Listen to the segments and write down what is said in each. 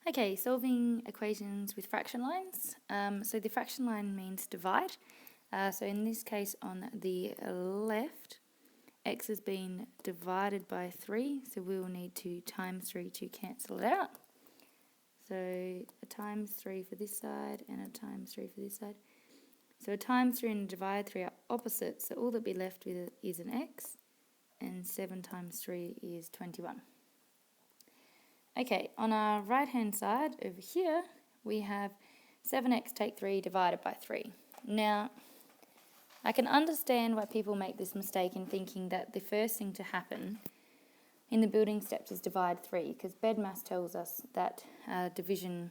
Okay, solving equations with fraction lines. So the fraction line means divide. So in this case on the left, x has been divided by 3, so we will need to times 3 to cancel it out. So a times 3 for this side and a times 3 for this side. So a times 3 and a divide 3 are opposites, so all that will be left with is an x, and 7 times 3 is 21. Okay, on our right hand side over here we have 7x take 3 divided by 3. Now I can understand why people make this mistake in thinking that the first thing to happen in the building steps is divide 3, because BEDMAS tells us that division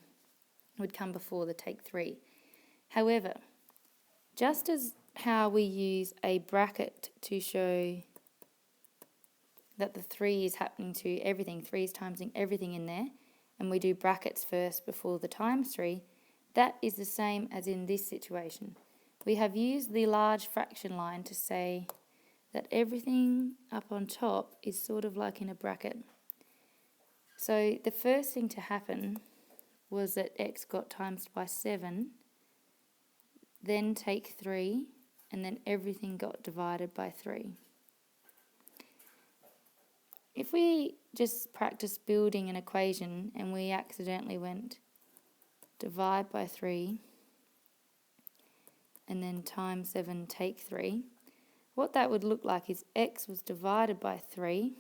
would come before the take 3. However, just as how we use a bracket to show that the 3 is happening to everything, 3 is timesing everything in there, and we do brackets first before the times 3, that is the same as in this situation. We have used the large fraction line to say that everything up on top is sort of like in a bracket. So the first thing to happen was that x got times by 7, then take 3, and then everything got divided by 3. If we just practice building an equation and we accidentally went divide by 3 and then times 7 take 3, what that would look like is x was divided by 3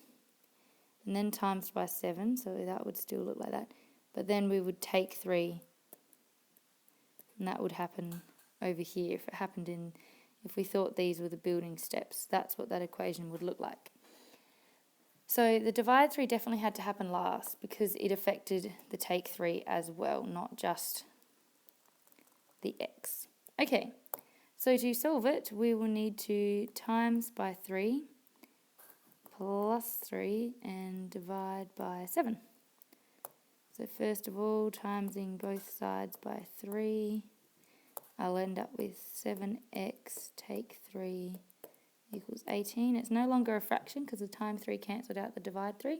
and then times by 7, so that would still look like that, but then we would take 3, and that would happen over here. If we thought these were the building steps, that's what that equation would look like. So the divide 3 definitely had to happen last because it affected the take 3 as well, not just the x. Okay, so to solve it, we will need to times by 3 plus 3 and divide by 7. So first of all, timesing both sides by 3, I'll end up with 7x take 3 equals 18. It's no longer a fraction because the times 3 cancelled out the divide 3.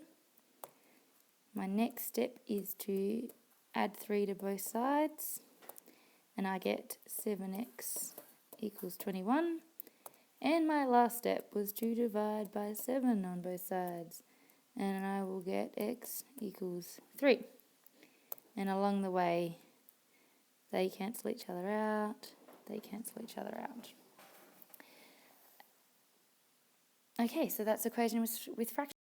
My next step is to add 3 to both sides, and I get 7x equals 21. And my last step was to divide by 7 on both sides, and I will get x equals 3. And along the way, they cancel each other out, they cancel each other out. Okay, so that's equation with fractions.